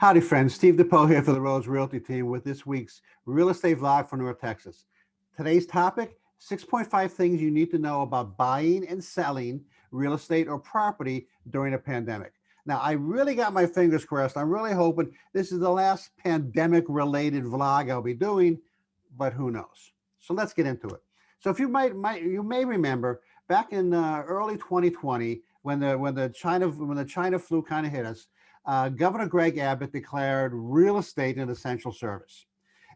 Howdy, friends. Steve DePoe here for the Rose Realty team with this week's real estate vlog for North Texas. Today's topic, 6.5 things you need to know about buying and selling real estate or property during a pandemic. Now, I really got my fingers crossed. I'm really hoping this is the last pandemic-related vlog I'll be doing, but who knows? So let's get into it. So if you may remember back in early 2020 when the China flu kind of hit us, Governor Greg Abbott declared real estate an essential service.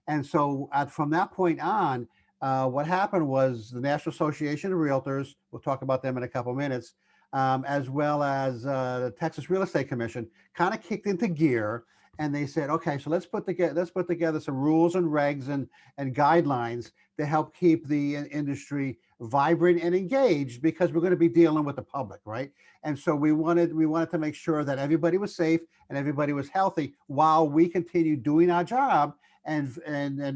And so from that point on, what happened was the National Association of Realtors, we'll talk about them in a couple minutes, as well as the Texas Real Estate Commission kind of kicked into gear, and they said, okay, so let's put together some rules and regs and guidelines to help keep the industry vibrant and engaged, because we're going to be dealing with the public, right? And so we wanted to make sure that everybody was safe and everybody was healthy while we continued doing our job and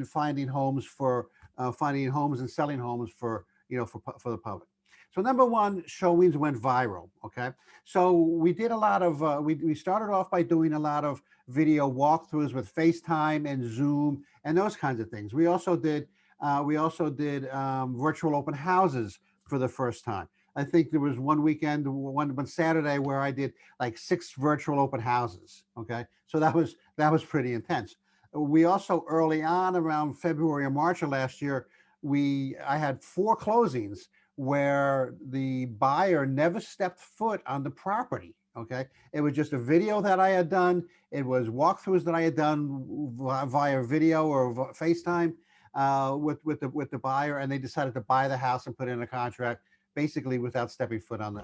finding homes and selling homes for the public. So number one, showings went viral. Okay, so we did a lot of we started off by doing a lot of video walkthroughs with FaceTime and Zoom and those kinds of things. We also did virtual open houses for the first time. I think there was one Saturday where I did like 6 virtual open houses. Okay, so that was pretty intense. We also, early on around February or March of last year, I had 4 closings where the buyer never stepped foot on the property. Okay, it was just a video that I had done. It was walkthroughs that I had done via video or FaceTime with the buyer, and they decided to buy the house and put in a contract basically without stepping foot on the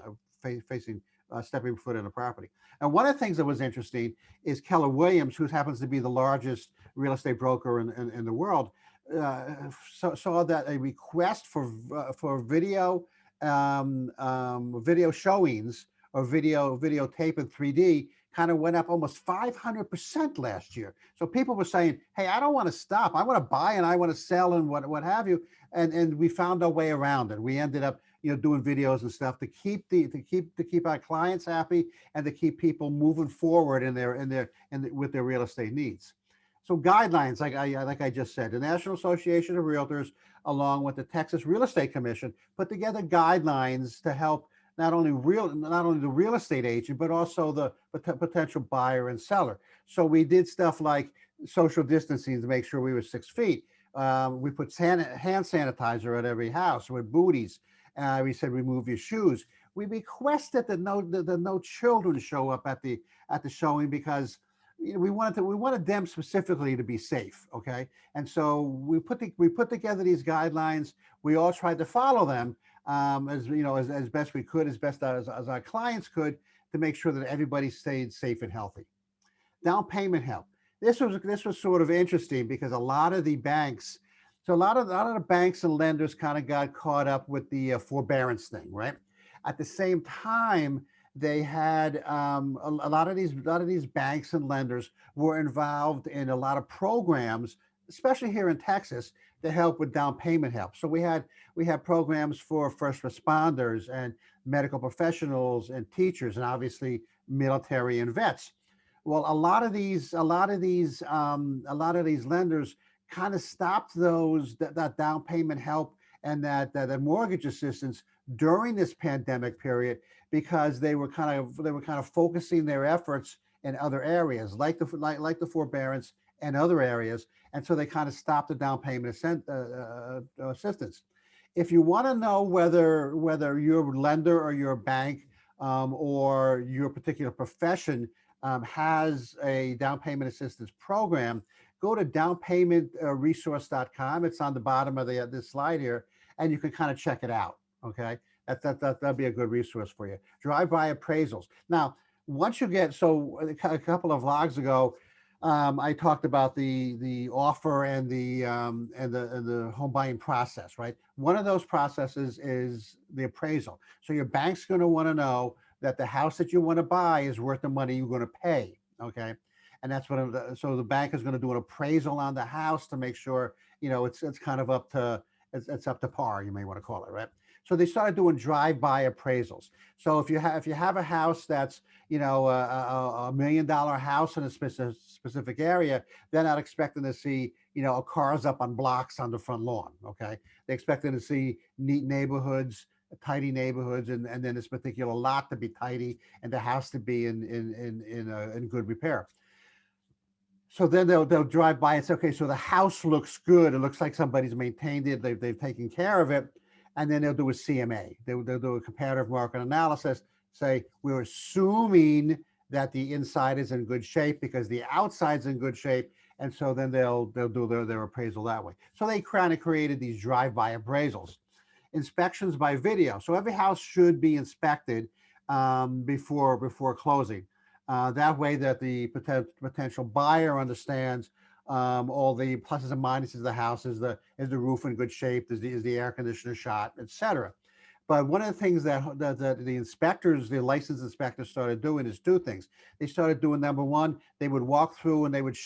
stepping foot in the property. And one of the things that was interesting is Keller Williams, who happens to be the largest real estate broker in the world, saw that a request for video video showings or videotape in 3D kind of went up almost 500% last year. So people were saying, "Hey, I don't want to stop. I want to buy and I want to sell and what have you." And we found our way around it. We ended up doing videos and stuff to keep our clients happy and to keep people moving forward with their real estate needs. So guidelines, like I just said, the National Association of Realtors, along with the Texas Real Estate Commission, put together guidelines to help not only the real estate agent, but also the potential buyer and seller. So we did stuff like social distancing to make sure we were 6 feet. We put hand sanitizer at every house with booties. We said remove your shoes. We requested that no children show up at the showing, because we wanted them specifically to be safe. Okay, and so we put together these guidelines. We all tried to follow them as best we could, as best as our clients could, to make sure that everybody stayed safe and healthy. Down payment help. This was sort of interesting because a lot of the banks and lenders kind of got caught up with the forbearance thing, right? At the same time, they had a lot of these banks and lenders were involved in a lot of programs, especially here in Texas, to help with down payment help. So we had programs for first responders and medical professionals and teachers, and obviously military and vets. Well, a lot of these lenders kind of stopped that down payment help and that mortgage assistance during this pandemic period, because they were kind of focusing their efforts in other areas like the forbearance and other areas, and so they kind of stopped the down payment assistance. If you want to know whether your lender or your bank or your particular profession has a down payment assistance program, go to downpaymentresource.com. It's on the bottom of this slide here, and you can kind of check it out. Okay, that'd be a good resource for you. Drive-by appraisals. Now, once you get, so a couple of vlogs ago, I talked about the offer and the home buying process, right? One of those processes is the appraisal. So your bank's going to want to know that the house that you want to buy is worth the money you're going to pay. Okay, and that's so the bank is going to do an appraisal on the house to make sure it's kind of up to par, you may want to call it, right? So they started doing drive-by appraisals. So if you have a house that's, you know, $1 million house in a specific area, they're not expecting to see, you know, cars up on blocks on the front lawn. Okay, they're expecting to see neat neighborhoods, tidy neighborhoods, and then this particular lot to be tidy and the house to be in good repair. So then they'll drive by and say, okay, so the house looks good. It looks like somebody's maintained it. They've taken care of it. And then they'll do a CMA. They'll do a comparative market analysis, say, we're assuming that the inside is in good shape because the outside's in good shape. And so then they'll do their appraisal that way. So they kind of created these drive-by appraisals. Inspections by video. So every house should be inspected before closing. That way that the potential buyer understands all the pluses and minuses of the house. Is the roof in good shape? Is the air conditioner shot, etc. But one of the things that the inspectors, the licensed inspectors, started doing is two things. They started doing, number one, they would walk through and they would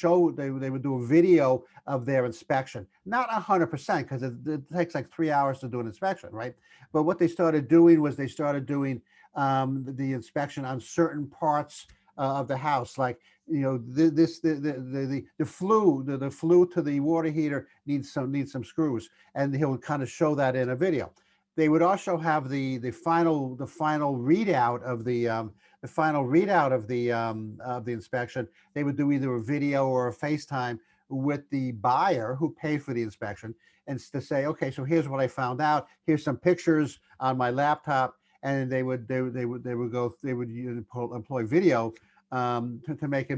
do a video of their inspection. Not 100%, because it takes like 3 hours to do an inspection, right? But what they started doing was they started doing the inspection on certain parts of the house, like, you know, the flue to the water heater needs some screws, and he'll kind of show that in a video. They would also have the final readout of the inspection. They would do either a video or a FaceTime with the buyer who paid for the inspection, and to say, okay, so here's what I found out. Here's some pictures on my laptop, and they would employ video to make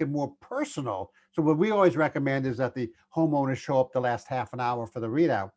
it more personal. So what we always recommend is that the homeowners show up the last half an hour for the readout.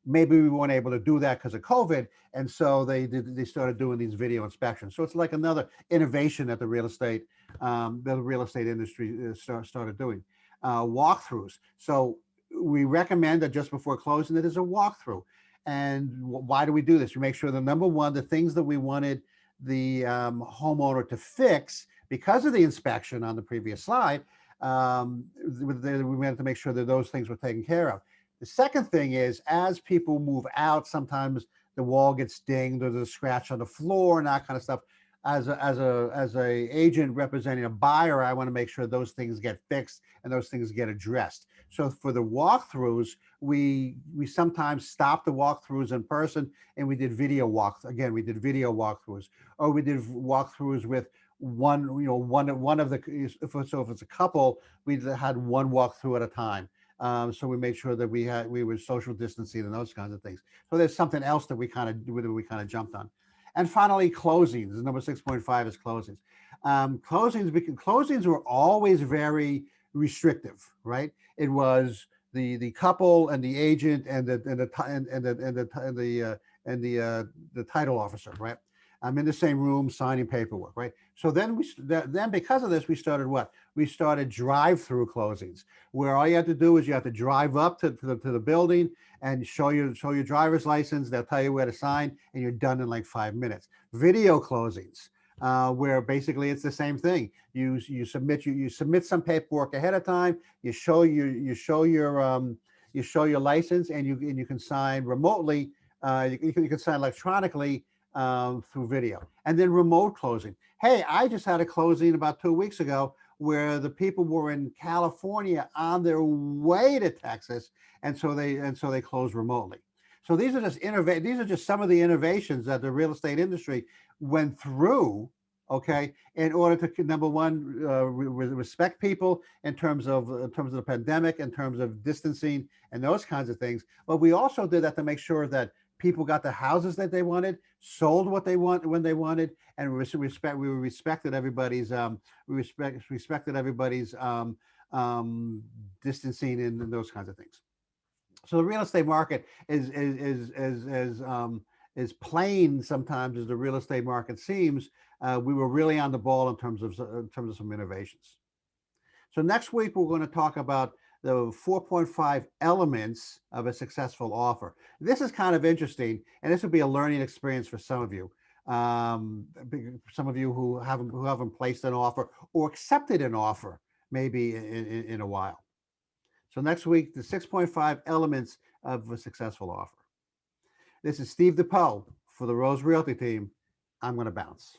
Maybe we weren't able to do that because of COVID, and so they started doing these video inspections. So it's like another innovation that the real estate industry started doing. Walkthroughs. So we recommend that just before closing, that is a walkthrough. And why do we do this? We make sure that, number one, the things that we wanted the homeowner to fix because of the inspection on the previous slide, we wanted to make sure that those things were taken care of. The second thing is, as people move out, sometimes the wall gets dinged, there's a scratch on the floor and that kind of stuff. As a agent representing a buyer, I want to make sure those things get fixed and those things get addressed. So for the walkthroughs, we sometimes stop the walkthroughs in person, and we did video walkthroughs, or we did walkthroughs with one of the, if it's a couple, we had one walkthrough at a time. So we made sure that we were social distancing and those kinds of things. So there's something else that we kind of jumped on. And finally, closings. Number 6.5 is closings. Closings were always very restrictive, right? It was the couple and the agent and the title officer, right? I'm in the same room signing paperwork, right? So then because of this, we started what? We started drive-through closings, where all you have to do is you have to drive up to the building and show your driver's license. They'll tell you where to sign, and you're done in like 5 minutes. Video closings, where basically it's the same thing. You submit some paperwork ahead of time. You show your license, and you can sign remotely. You can sign electronically through video. And then remote closing. Hey, I just had a closing about 2 weeks ago where the people were in California on their way to Texas, and so they closed remotely. So these are just some of the innovations that the real estate industry went through, okay, in order to, number one, respect people in terms of the pandemic, in terms of distancing and those kinds of things. But we also did that to make sure that people got the houses that they wanted, sold what they want when they wanted, and we respected everybody's distancing and those kinds of things. So the real estate market is as plain sometimes as the real estate market seems. We were really on the ball in terms of some innovations. So next week we're going to talk about the 4.5 elements of a successful offer. This is kind of interesting, and this will be a learning experience for some of you. Some of you who haven't placed an offer or accepted an offer maybe in a while. So next week, the 6.5 elements of a successful offer. This is Steve DePoe for the Rose Realty team. I'm going to bounce.